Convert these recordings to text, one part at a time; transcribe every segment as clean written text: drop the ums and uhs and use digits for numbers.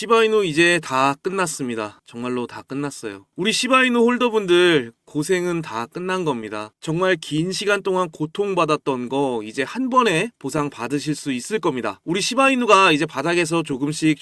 시바이누 이제 다 끝났습니다. 정말로 다 끝났어요. 우리 시바이누 홀더분들 고생은 다 끝난 겁니다. 정말 긴 시간 동안 고통받았던 거 이제 한 번에 보상 받으실 수 있을 겁니다. 우리 시바이누가 이제 바닥에서 조금씩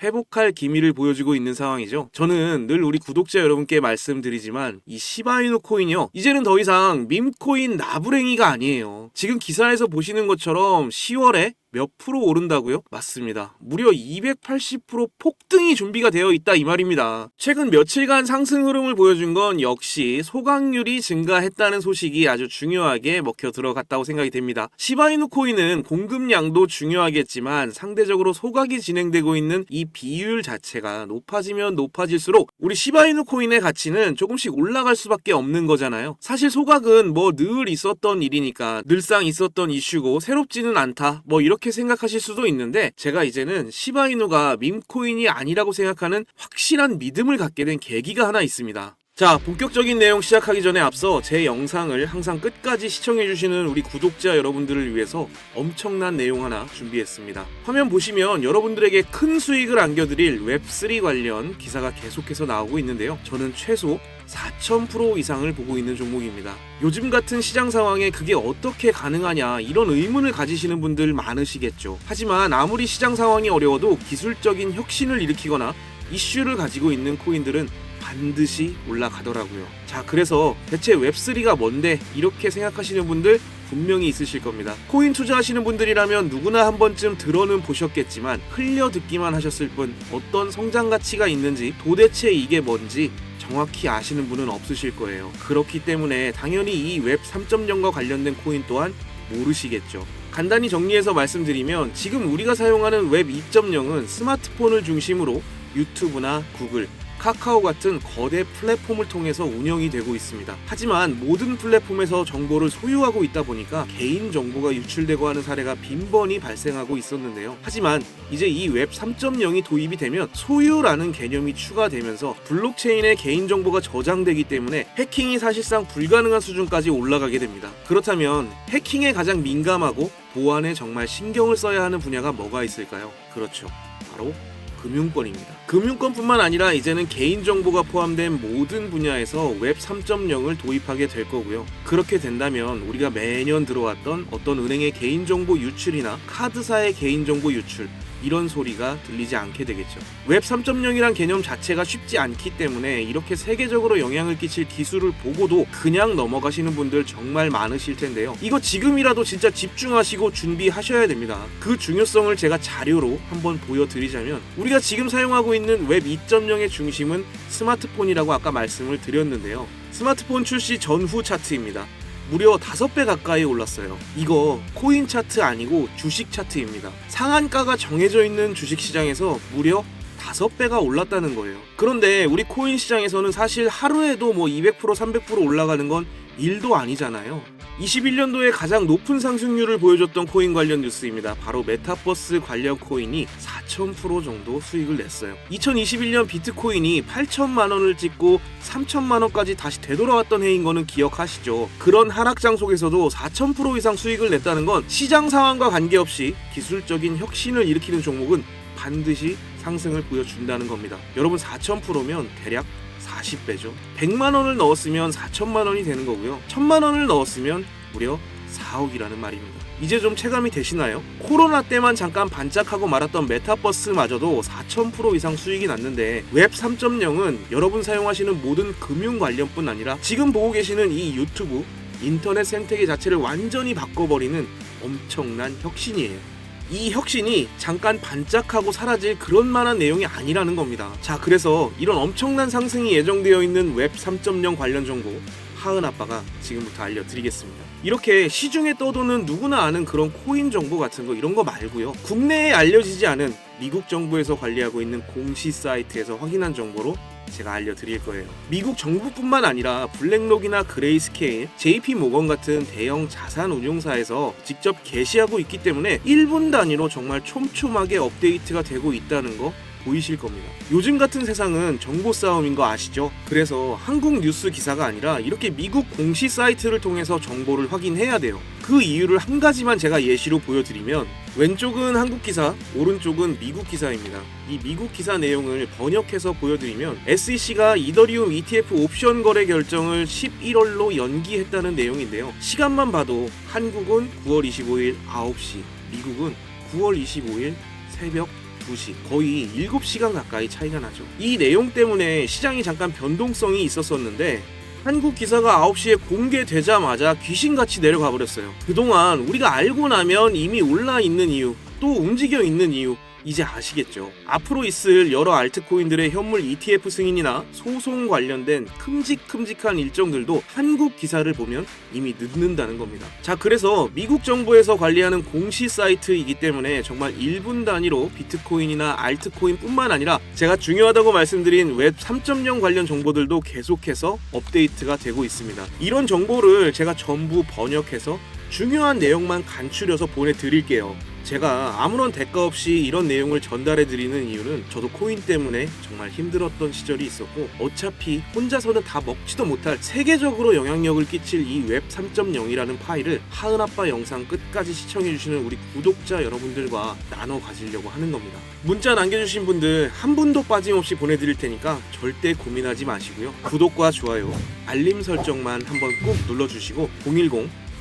회복할 기미를 보여주고 있는 상황이죠. 저는 늘 우리 구독자 여러분께 말씀드리지만 이 시바이누 코인이요, 이제는 더 이상 밈코인 나부랭이가 아니에요. 지금 기사에서 보시는 것처럼 10월에 몇 프로 오른다고요? 맞습니다. 무려 280% 폭등이 준비가 되어 있다 이 말입니다. 최근 며칠간 상승 흐름을 보여준 건 역시 소각률이 증가했다는 소식이 아주 중요하게 먹혀 들어갔다고 생각이 됩니다. 시바이누 코인은 공급량도 중요하겠지만 상대적으로 소각이 진행되고 있는 이 비율 자체가 높아지면 높아질수록 우리 시바이누 코인의 가치는 조금씩 올라갈 수밖에 없는 거잖아요. 사실 소각은 뭐 늘 있었던 일이니까 늘상 있었던 이슈고 새롭지는 않다 뭐 이렇게 생각하실 수도 있는데, 제가 이제는 시바이누가 밈코인이 아니라고 생각하는 확실한 믿음을 갖게 된 계기가 하나 있습니다. 자, 본격적인 내용 시작하기 전에 앞서 제 영상을 항상 끝까지 시청해주시는 우리 구독자 여러분들을 위해서 엄청난 내용 하나 준비했습니다. 화면 보시면 여러분들에게 큰 수익을 안겨드릴 웹3 관련 기사가 계속해서 나오고 있는데요. 저는 최소 4000% 이상을 보고 있는 종목입니다. 요즘 같은 시장 상황에 그게 어떻게 가능하냐 이런 의문을 가지시는 분들 많으시겠죠. 하지만 아무리 시장 상황이 어려워도 기술적인 혁신을 일으키거나 이슈를 가지고 있는 코인들은 반드시 올라가더라고요. 자, 그래서 대체 웹3가 뭔데 이렇게 생각하시는 분들 분명히 있으실 겁니다. 코인 투자하시는 분들이라면 누구나 한 번쯤 들어는 보셨겠지만 흘려 듣기만 하셨을 뿐 어떤 성장 가치가 있는지 도대체 이게 뭔지 정확히 아시는 분은 없으실 거예요. 그렇기 때문에 당연히 이 웹 3.0과 관련된 코인 또한 모르시겠죠. 간단히 정리해서 말씀드리면 지금 우리가 사용하는 웹 2.0은 스마트폰을 중심으로 유튜브나 구글, 카카오 같은 거대 플랫폼을 통해서 운영이 되고 있습니다. 하지만 모든 플랫폼에서 정보를 소유하고 있다 보니까 개인 정보가 유출되고 하는 사례가 빈번히 발생하고 있었는데요. 하지만 이제 이 웹 3.0이 도입이 되면 소유라는 개념이 추가되면서 블록체인에 개인 정보가 저장되기 때문에 해킹이 사실상 불가능한 수준까지 올라가게 됩니다. 그렇다면 해킹에 가장 민감하고 보안에 정말 신경을 써야 하는 분야가 뭐가 있을까요? 그렇죠. 바로 금융권입니다. 금융권뿐만 아니라 이제는 개인정보가 포함된 모든 분야에서 웹 3.0을 도입하게 될 거고요. 그렇게 된다면 우리가 매년 들어왔던 어떤 은행의 개인정보 유출이나 카드사의 개인정보 유출, 이런 소리가 들리지 않게 되겠죠. 웹 3.0이란 개념 자체가 쉽지 않기 때문에 이렇게 세계적으로 영향을 끼칠 기술을 보고도 그냥 넘어가시는 분들 정말 많으실 텐데요. 이거 지금이라도 진짜 집중하시고 준비하셔야 됩니다. 그 중요성을 제가 자료로 한번 보여드리자면, 우리가 지금 사용하고 있는 웹 2.0의 중심은 스마트폰이라고 아까 말씀을 드렸는데요. 스마트폰 출시 전후 차트입니다. 무려 5배 가까이 올랐어요. 이거 코인 차트 아니고 주식 차트입니다. 상한가가 정해져 있는 주식시장에서 무려 5배가 올랐다는 거예요. 그런데 우리 코인 시장에서는 사실 하루에도 뭐 200%, 300% 올라가는 건 일도 아니잖아요. 21년도에 가장 높은 상승률을 보여줬던 코인 관련 뉴스입니다. 바로 메타버스 관련 코인이 4000% 정도 수익을 냈어요. 2021년 비트코인이 8천만 원을 찍고 3천만 원까지 다시 되돌아왔던 해인 거는 기억하시죠? 그런 하락장 속에서도 4000% 이상 수익을 냈다는 건 시장 상황과 관계없이 기술적인 혁신을 일으키는 종목은 반드시 상승을 보여준다는 겁니다. 여러분, 4000%면 대략 40배죠. 100만 원을 넣었으면 4천만 원이 되는 거고요. 1000만 원을 넣었으면 무려 4억이라는 말입니다. 이제 좀 체감이 되시나요? 코로나 때만 잠깐 반짝하고 말았던 메타버스마저도 4000% 이상 수익이 났는데 웹 3.0은 여러분 사용하시는 모든 금융 관련뿐 아니라 지금 보고 계시는 이 유튜브, 인터넷 생태계 자체를 완전히 바꿔버리는 엄청난 혁신이에요. 이 혁신이 잠깐 반짝하고 사라질 그런 만한 내용이 아니라는 겁니다. 자, 그래서 이런 엄청난 상승이 예정되어 있는 웹 3.0 관련 정보 하은 아빠가 지금부터 알려드리겠습니다. 이렇게 시중에 떠도는 누구나 아는 그런 코인 정보 같은 거, 이런 거 말고요, 국내에 알려지지 않은 미국 정부에서 관리하고 있는 공시 사이트에서 확인한 정보로 제가 알려드릴 거예요. 미국 정부뿐만 아니라 블랙록이나 그레이스케일, JP 모건 같은 대형 자산 운용사에서 직접 게시하고 있기 때문에 1분 단위로 정말 촘촘하게 업데이트가 되고 있다는 거 보이실 겁니다. 요즘 같은 세상은 정보 싸움인 거 아시죠? 그래서 한국 뉴스 기사가 아니라 이렇게 미국 공식 사이트를 통해서 정보를 확인해야 돼요. 그 이유를 한 가지만 제가 예시로 보여드리면, 왼쪽은 한국 기사, 오른쪽은 미국 기사입니다. 이 미국 기사 내용을 번역해서 보여드리면, SEC가 이더리움 ETF 옵션 거래 결정을 11월로 연기했다는 내용인데요. 시간만 봐도 한국은 9월 25일 9시, 미국은 9월 25일 새벽 2시, 거의 7시간 가까이 차이가 나죠. 이 내용 때문에 시장이 잠깐 변동성이 있었었는데, 한국 기사가 9시에 공개되자마자 귀신같이 내려가 버렸어요. 그동안 우리가 알고 나면 이미 올라 있는 이유, 또 움직여 있는 이유, 이제 아시겠죠? 앞으로 있을 여러 알트코인들의 현물 ETF 승인이나 소송 관련된 큼직큼직한 일정들도 한국 기사를 보면 이미 늦는다는 겁니다. 자, 그래서 미국 정부에서 관리하는 공시 사이트이기 때문에 정말 1분 단위로 비트코인이나 알트코인 뿐만 아니라 제가 중요하다고 말씀드린 웹 3.0 관련 정보들도 계속해서 업데이트가 되고 있습니다. 이런 정보를 제가 전부 번역해서 중요한 내용만 간추려서 보내드릴게요. 제가 아무런 대가 없이 이런 내용을 전달해드리는 이유는 저도 코인 때문에 정말 힘들었던 시절이 있었고, 어차피 혼자서는 다 먹지도 못할 세계적으로 영향력을 끼칠 이 웹 3.0이라는 파일을 하은아빠 영상 끝까지 시청해주시는 우리 구독자 여러분들과 나눠 가지려고 하는 겁니다. 문자 남겨주신 분들 한 분도 빠짐없이 보내드릴 테니까 절대 고민하지 마시고요. 구독과 좋아요, 알림 설정만 한번 꼭 눌러주시고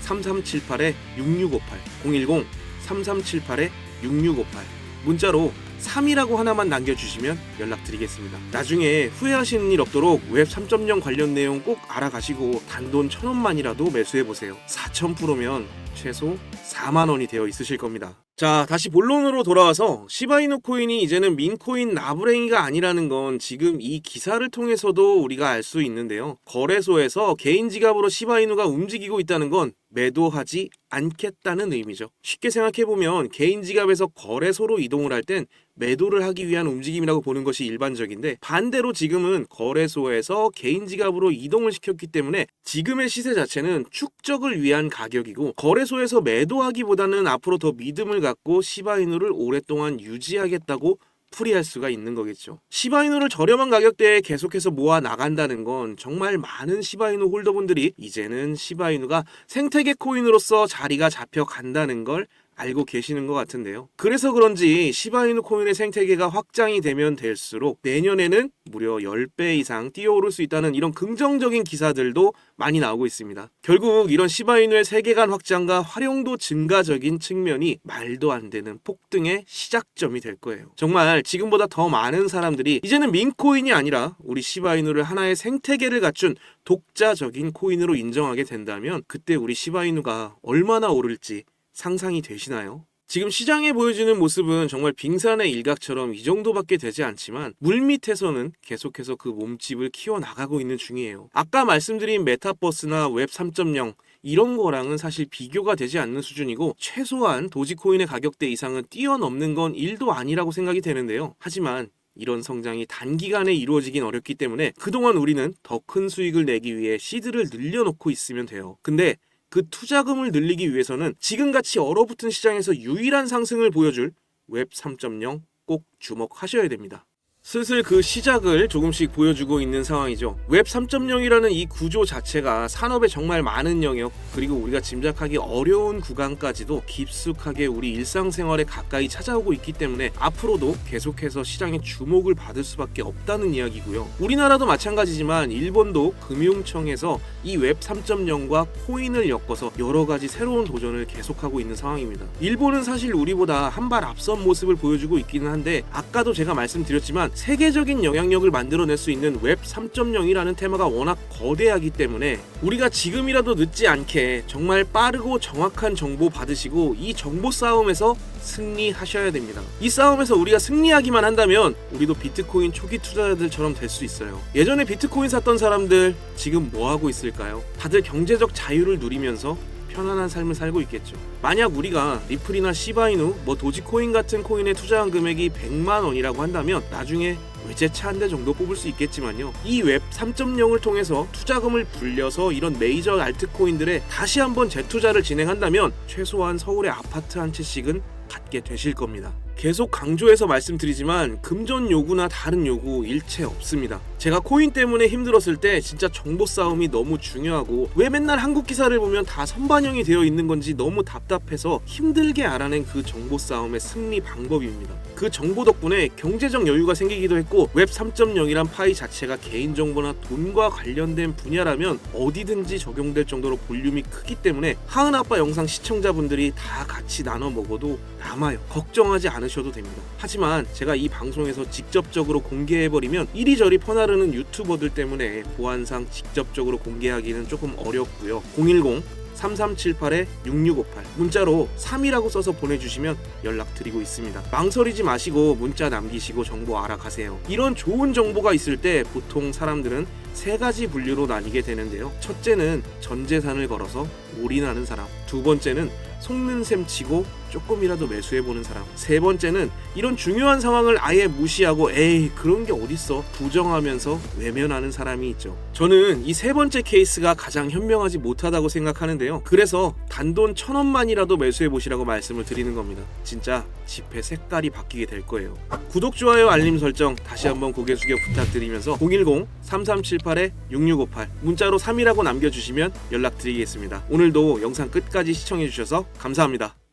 010-3378-6658 010-3378-6658 문자로 3이라고 하나만 남겨주시면 연락드리겠습니다. 나중에 후회하시는 일 없도록 웹 3.0 관련 내용 꼭 알아가시고 단돈 1,000원만이라도 매수해보세요. 4,000%면 최소 4만원이 되어 있으실 겁니다. 자, 다시 본론으로 돌아와서 시바이누 코인이 이제는 민코인 나부랭이가 아니라는 건 지금 이 기사를 통해서도 우리가 알 수 있는데요. 거래소에서 개인 지갑으로 시바이누가 움직이고 있다는 건 매도하지 않겠다는 의미죠. 쉽게 생각해보면 개인 지갑에서 거래소로 이동을 할 땐 매도를 하기 위한 움직임이라고 보는 것이 일반적인데, 반대로 지금은 거래소에서 개인 지갑으로 이동을 시켰기 때문에 지금의 시세 자체는 축적을 위한 가격이고, 거래소에서 매도하기보다는 앞으로 더 믿음을 갖고 시바이누를 오랫동안 유지하겠다고 풀이할 수가 있는 거겠죠. 시바이누를 저렴한 가격대에 계속해서 모아 나간다는 건 정말 많은 시바이누 홀더분들이 이제는 시바이누가 생태계 코인으로서 자리가 잡혀간다는 걸 알고 계시는 것 같은데요. 그래서 그런지 시바이누 코인의 생태계가 확장이 되면 될수록 내년에는 무려 10배 이상 뛰어오를 수 있다는 이런 긍정적인 기사들도 많이 나오고 있습니다. 결국 이런 시바이누의 세계관 확장과 활용도 증가적인 측면이 말도 안 되는 폭등의 시작점이 될 거예요. 정말 지금보다 더 많은 사람들이 이제는 민코인이 아니라 우리 시바이누를 하나의 생태계를 갖춘 독자적인 코인으로 인정하게 된다면, 그때 우리 시바이누가 얼마나 오를지 상상이 되시나요? 지금 시장에 보여지는 모습은 정말 빙산의 일각처럼 이 정도밖에 되지 않지만, 물밑에서는 계속해서 그 몸집을 키워나가고 있는 중이에요. 아까 말씀드린 메타버스나 웹 3.0 이런 거랑은 사실 비교가 되지 않는 수준이고, 최소한 도지코인의 가격대 이상은 뛰어넘는 건 1도 아니라고 생각이 되는데요. 하지만 이런 성장이 단기간에 이루어지긴 어렵기 때문에 그동안 우리는 더 큰 수익을 내기 위해 시드를 늘려놓고 있으면 돼요. 근데 그 투자금을 늘리기 위해서는 지금같이 얼어붙은 시장에서 유일한 상승을 보여줄 웹 3.0 꼭 주목하셔야 됩니다. 슬슬 그 시작을 조금씩 보여주고 있는 상황이죠. 웹 3.0이라는 이 구조 자체가 산업의 정말 많은 영역, 그리고 우리가 짐작하기 어려운 구간까지도 깊숙하게 우리 일상생활에 가까이 찾아오고 있기 때문에 앞으로도 계속해서 시장의 주목을 받을 수밖에 없다는 이야기고요. 우리나라도 마찬가지지만 일본도 금융청에서 이 웹 3.0과 코인을 엮어서 여러 가지 새로운 도전을 계속하고 있는 상황입니다. 일본은 사실 우리보다 한 발 앞선 모습을 보여주고 있기는 한데, 아까도 제가 말씀드렸지만 세계적인 영향력을 만들어낼 수 있는 웹 3.0이라는 테마가 워낙 거대하기 때문에 우리가 지금이라도 늦지 않게 정말 빠르고 정확한 정보 받으시고 이 정보 싸움에서 승리하셔야 됩니다. 이 싸움에서 우리가 승리하기만 한다면 우리도 비트코인 초기 투자자들처럼 될 수 있어요. 예전에 비트코인 샀던 사람들 지금 뭐 하고 있을까요? 다들 경제적 자유를 누리면서 편안한 삶을 살고 있겠죠. 만약 우리가 리플이나 시바이누, 도지코인 같은 코인에 투자한 금액이 100만 원이라고 한다면 나중에 외제차 한 대 정도 뽑을 수 있겠지만요. 이 웹 3.0을 통해서 투자금을 불려서 이런 메이저 알트코인들에 다시 한번 재투자를 진행한다면 최소한 서울의 아파트 한 채씩은 갖게 되실 겁니다. 계속 강조해서 말씀드리지만 금전 요구나 다른 요구 일체 없습니다. 제가 코인 때문에 힘들었을 때 진짜 정보 싸움이 너무 중요하고 왜 맨날 한국 기사를 보면 다 선반영이 되어 있는 건지 너무 답답해서 힘들게 알아낸 그 정보 싸움의 승리 방법입니다. 그 정보 덕분에 경제적 여유가 생기기도 했고 웹 3.0이란 파이 자체가 개인정보나 돈과 관련된 분야라면 어디든지 적용될 정도로 볼륨이 크기 때문에 하은아빠 영상 시청자분들이 다 같이 나눠 먹어도 남아요. 걱정하지 않으셔도 됩니다. 하지만 제가 이 방송에서 직접적으로 공개해버리면 이리저리 퍼나르는 유튜버들 때문에 보안상 직접적으로 공개하기는 조금 어렵고요. 010-3378-6658 문자로 3이라고 써서 보내주시면 연락드리고 있습니다. 망설이지 마시고 문자 남기시고 정보 알아가세요. 이런 좋은 정보가 있을 때 보통 사람들은 세 가지 분류로 나뉘게 되는데요. 첫째는 전 재산을 걸어서 올인하는 사람, 두 번째는 속는 셈 치고 조금이라도 매수해보는 사람, 세 번째는 이런 중요한 상황을 아예 무시하고 에이 그런 게 어딨어 부정하면서 외면하는 사람이 있죠. 저는 이 세 번째 케이스가 가장 현명하지 못하다고 생각하는데요. 그래서 단돈 1,000원만이라도 매수해보시라고 말씀을 드리는 겁니다. 진짜 지폐 색깔이 바뀌게 될 거예요. 구독, 좋아요, 알림 설정 다시 한번 고개 숙여 부탁드리면서 010-3378-6658 문자로 3이라고 남겨주시면 연락드리겠습니다. 오늘도 영상 끝까지 시청해주셔서 감사합니다.